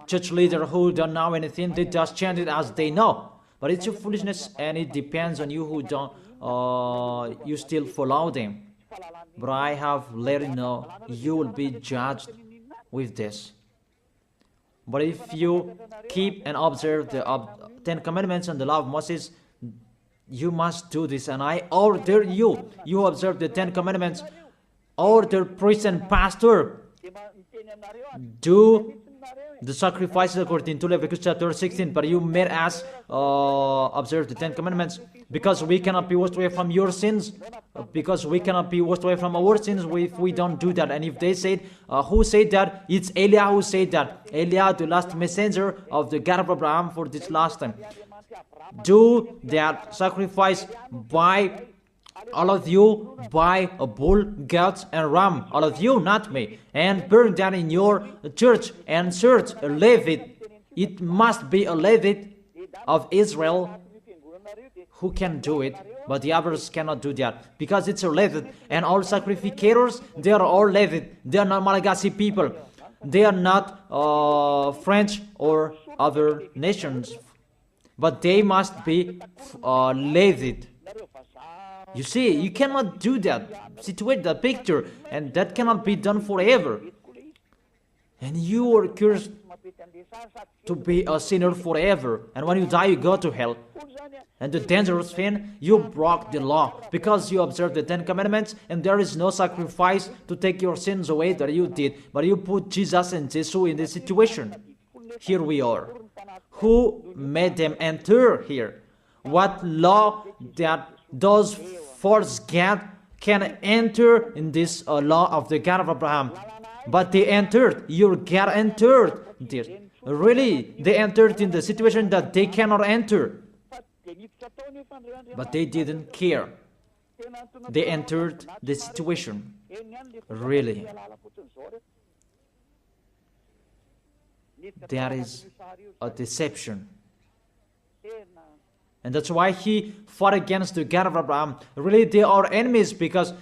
church leader who don't know anything, they just chant it as they know. But it's your foolishness, and it depends on you who don't, you still follow them. But I have let you know, you will be judged with this. But if you keep and observe the 10 Commandments and the law of Moses, You must do this, and I order you. You observe the 10 Commandments. Order priest and pastor. Do the sacrifices according to Leviticus chapter 16. But you made us observe the 10 Commandments, because we cannot be washed away from your sins. Because we cannot be washed away from our sins if we don't do that. And if they said, who said that? It's Eliah who said that. Eliah, the last messenger of the God of Abraham for this last time. Do that sacrifice by all of you, by a bull, goats, and ram. All of you, not me. And burn that in your church and search a Levite. It must be a Levite of Israel who can do it, but the others cannot do that, because it's a Levite. And all sacrificators, they are all Levite. They are not Malagasy people. They are not French or other nations, but they must be Levite. You see, you cannot do that, situate the picture, and that cannot be done forever. And you are cursed to be a sinner forever, and when you die, you go to hell. And the dangerous thing, you broke the law, because you observed the 10 Commandments, and there is no sacrifice to take your sins away that you did, but you put Jesus and Jesus in this situation. Here we are. Who made them enter here? What law that those false God can enter in this law of the God of Abraham? But they entered. Your God entered this. Really, they entered in the situation that they cannot enter. But they didn't care. They entered the situation. Really. That is a deception. And that's why he fought against the God of Abraham. Really, they are enemies, because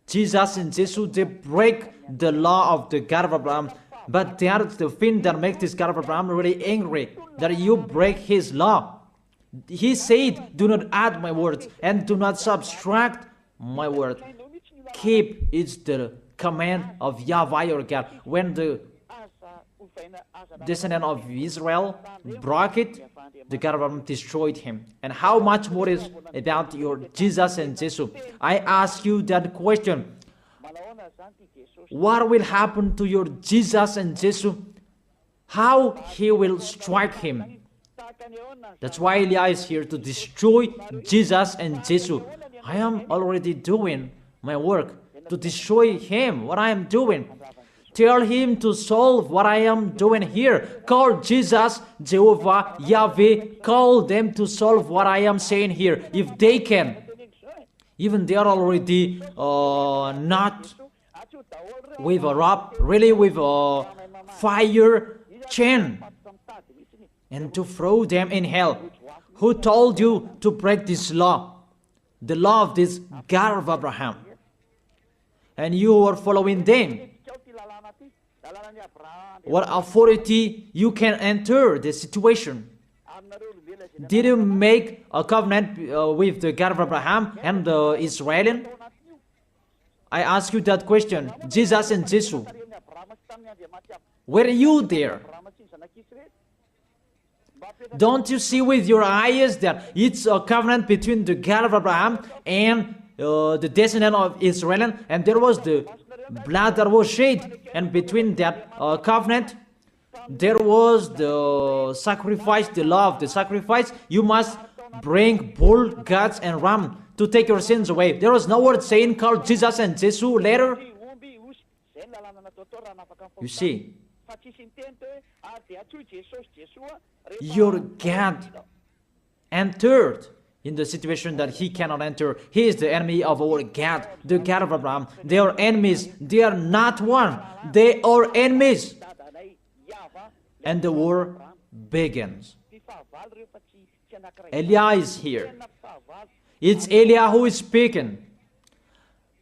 Jesus and Jesus, they break the law of the God of Abraham. But that's the thing that makes this God of Abraham really angry, that you break his law. He said, do not add my words and do not subtract my word. Keep, it's the command of YAHVAH your God. When the descendant of Israel broke it, the God of Abraham destroyed him. And how much more is about your Jesus and Jesus? I ask you that question. What will happen to your Jesus and Jesus? How he will strike him? That's why Eliah is here, to destroy Jesus and Jesus. I am already doing my work to destroy him, what I am doing. Tell him to solve what I am doing here. Call Jesus, Jehovah, Yahweh. Call them to solve what I am saying here, if they can. Even they are already not with a rope, really with a fire chain, and to throw them in hell. Who told you to break this law? The law of this God of Abraham. And you are following them. What authority you can enter the situation? Did you make a covenant with the God of Abraham and the Israelian? I ask you that question. Jesus and Jesus, were you there? Don't you see with your eyes that it's a covenant between the God of Abraham and the descendant of Israel, and there was the blood that was shed, and between that covenant there was the sacrifice, the law of the sacrifice. You must bring bull, goats, and ram to take your sins away. There was no word saying call Jesus and Jesus later. You see, your God entered in the situation that he cannot enter. He is the enemy of our God, the God of Abraham. They are enemies. They are not one. They are enemies. And the war begins. Eliah is here. It's Eliah who is speaking.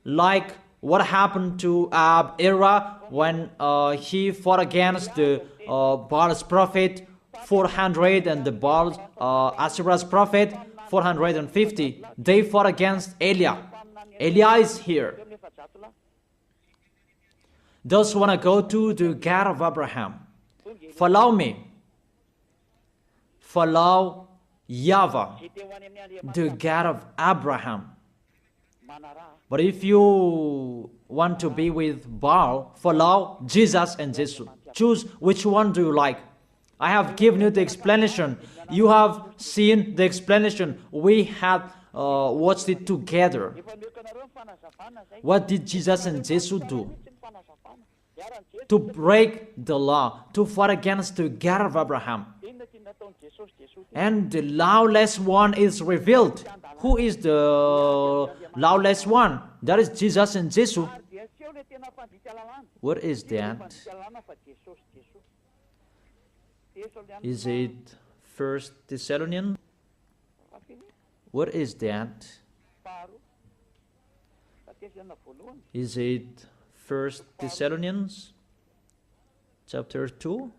Like what happened to Era when he fought against the Baal's prophet 400 and the Baal Asherah's prophet 450. They fought against Eliah. Eliah is here. Those who want to go to the God of Abraham, follow me. Follow YAHVAH, the God of Abraham. But if you want to be with Baal, follow Jesus and Jesus. Choose which one do you like. I have given you the explanation. You have seen the explanation. We have watched it together. What did Jesus and Jesus do? To break the law, to fight against the God of Abraham. And the lawless one is revealed. Who is the lawless one? That is Jesus and Jesus. What is that? Is it 1 Thessalonians? What is that? Is it 1 Thessalonians chapter 2?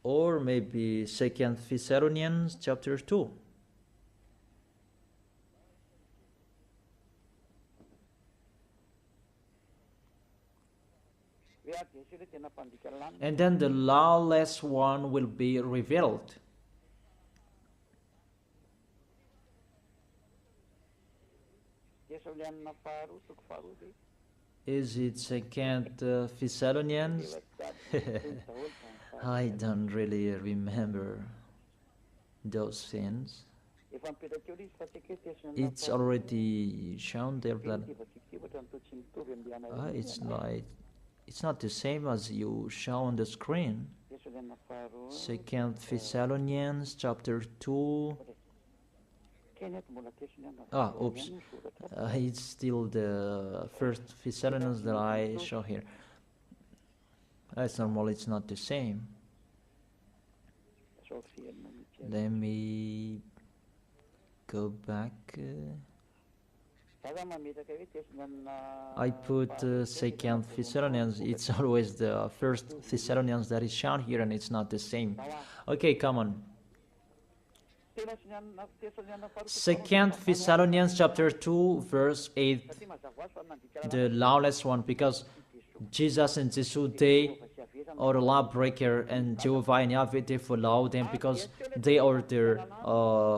Or maybe 2 Thessalonians chapter 2. And then the lawless one will be revealed. Is it 2 Thessalonians? I don't really remember those things. It's already shown there that it's not the same as you show on the screen. 2 Thessalonians chapter 2. Oops. It's still the 1 Thessalonians that I show here. It's normal, it's not the same. Let me go back. I put 2 Thessalonians. It's always the 1 Thessalonians that is shown here, and it's not the same. Okay, come on. 2 Thessalonians chapter 2 verse 8, the lawless one, because Jesus and Jesus, they are the lawbreaker, and Jehovah and Yahweh, they follow them because they are their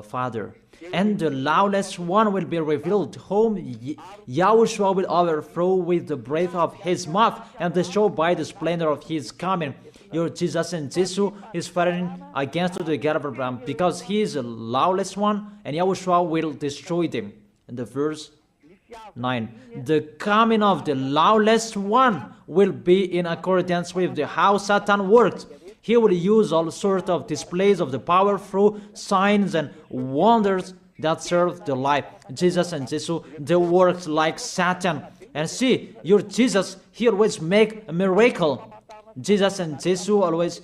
father. And the lawless one will be revealed, whom YAHOSHUA will overthrow with the breath of his mouth and destroy by the splendor of his coming. Your Jesus and Jesus is fighting against the God of Abraham because he is a lawless one, and YAHOSHUA will destroy them. In the verse 9, the coming of the lawless one will be in accordance with how Satan works. He will use all sorts of displays of the power through signs and wonders that serve the life. Jesus and Jesus, they work like Satan. And see, your Jesus, he always make a miracle. Jesus and Jesus always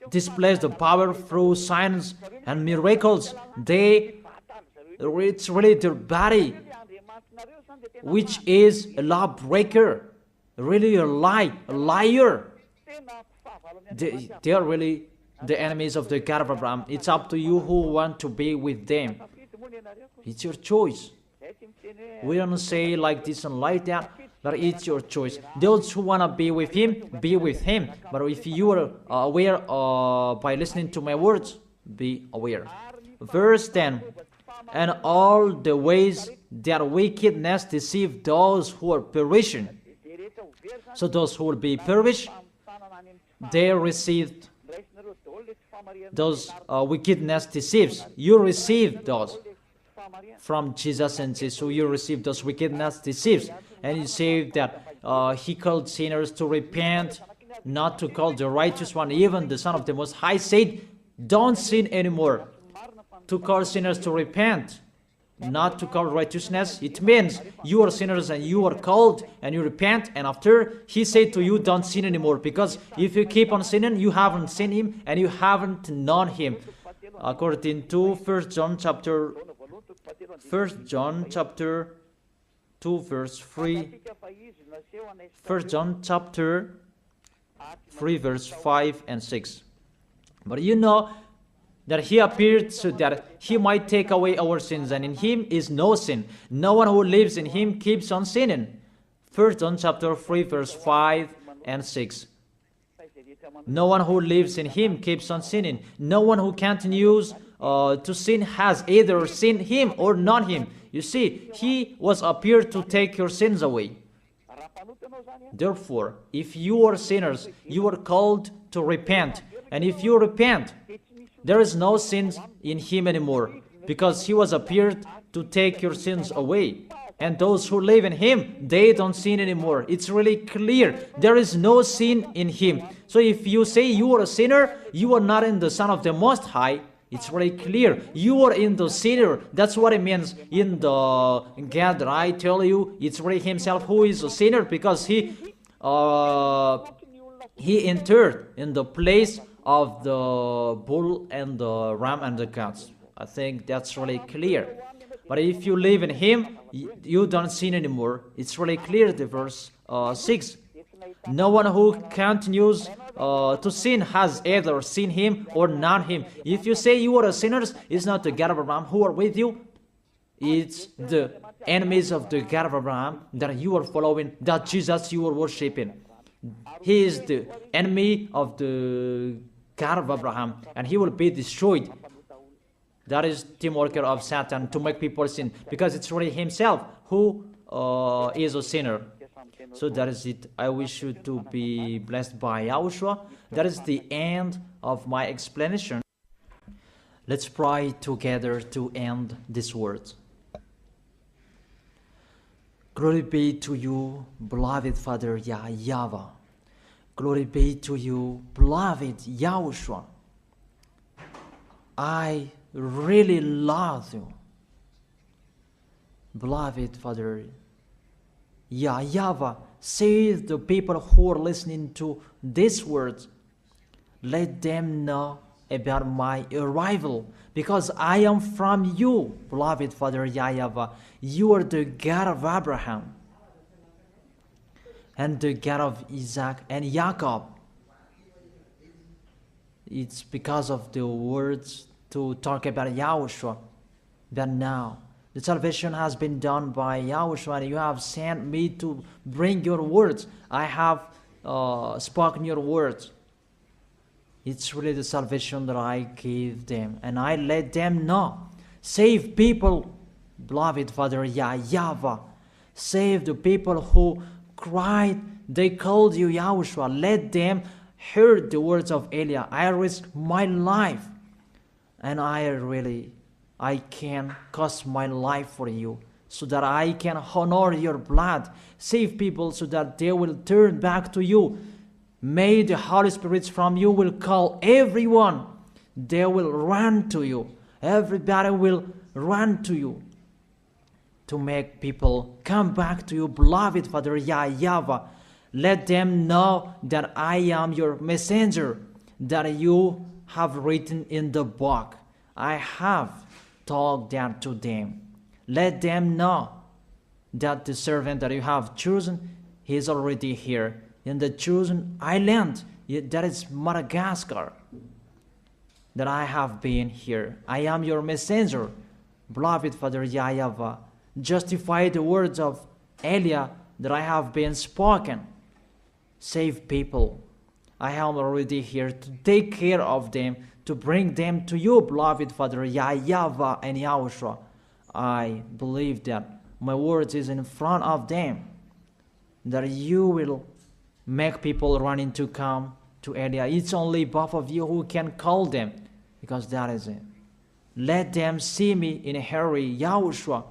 displays the power through signs and miracles. It's really their body, which is a lawbreaker, really a liar. They are really the enemies of the God of Abraham. It's up to you who want to be with them. It's your choice. We don't say like this and like that, but it's your choice. Those who want to be with him, be with him. But if you are aware by listening to my words, be aware. Verse 10, and all the ways that wickedness deceive those who are perishing. So those who will be perished, they received those wickedness deceives. You receive those from Jesus and Jesus. So you receive those wickedness deceives. And you say that he called sinners to repent, not to call the righteous one. Even the Son of the Most High said, don't sin anymore. To call sinners to repent, not to call righteousness. It means you are sinners and you are called and you repent, and after he said to you, don't sin anymore, because if you keep on sinning, you haven't seen him and you haven't known him. According to 1 John chapter 2 verse 3, 1 John chapter 3 verse 5 and 6. But you know that he appeared so that he might take away our sins, and in him is no sin. No one who lives in him keeps on sinning, 1 John chapter 3 verse 5 and 6. No one who lives in him keeps on sinning. No one who continues to sin has either seen him or not him. You see, he was appeared to take your sins away. Therefore, if you are sinners, you are called to repent. And if you repent, there is no sin in him anymore, because he was appeared to take your sins away. And those who live in him, they don't sin anymore. It's really clear. There is no sin in him. So if you say you are a sinner, you are not in the Son of the Most High. It's very clear. You are in the sinner. That's what it means in the God that I tell you. It's really himself who is a sinner, because he entered in the place of the bull and the ram and the goats. I think that's really clear. But if you live in him, you don't sin anymore. It's really clear, the verse 6. No one who continues to sin has either seen him or not him. If you say you are a sinner, it's not the God of Abraham who are with you. It's the enemies of the God of Abraham that you are following, that Jesus you are worshiping. He is the enemy of the God of Abraham, and he will be destroyed. That is team worker of Satan, to make people sin, because it's really himself who is a sinner. So that is it. I wish you to be blessed by Yahushua. That is the end of my explanation. Let's pray together to end this word. Glory be to you, beloved Father YAHVAH. Glory be to you, beloved Yahushua. I really love you, beloved Father YAHVAH. Save the people who are listening to these words. Let them know about my arrival, because I am from you, beloved Father YAHVAH. You are the God of Abraham and the God of Isaac and Jacob. It's because of the words to talk about Yahushua that now the salvation has been done by Yahushua, and you have sent me to bring your words. I have spoken your words. It's really the salvation that I gave them, and I let them know. Save people, beloved Father YAHVAH. Save the people who cried, they called you Yahushua. Let them hear the words of Eliah. I risk my life, and I can cost my life for you, so that I can honor your blood. Save people so that they will turn back to you. May the Holy Spirit from you will call everyone. They will run to you. Everybody will run to you to make people come back to you, beloved Father YAHVAH. Let them know that I am your messenger, that you have written in the book. I have told that to them. Let them know that the servant that you have chosen, he is already here in the chosen island, that is Madagascar, that I have been here. I am your messenger, beloved Father YAHVAH. Justify the words of Eliah that I have been spoken. Save people. I am already here to take care of them, to bring them to you, beloved Father YAHVAH and Yahushua. I believe that my words is in front of them, that you will make people running to come to Eliah. It's only both of you who can call them, because that is it. Let them see me in a hurry, Yahushua.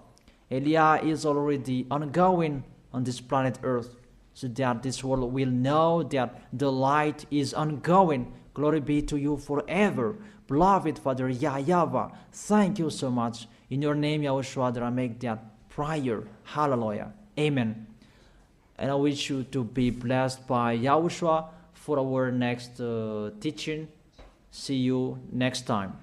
Eliah is already ongoing on this planet Earth, so that this world will know that the light is ongoing. Glory be to you forever, beloved Father YAHVAH. Thank you so much. In your name, Yahushua, that I make that prayer. Hallelujah. Amen. And I wish you to be blessed by Yahushua for our next teaching. See you next time.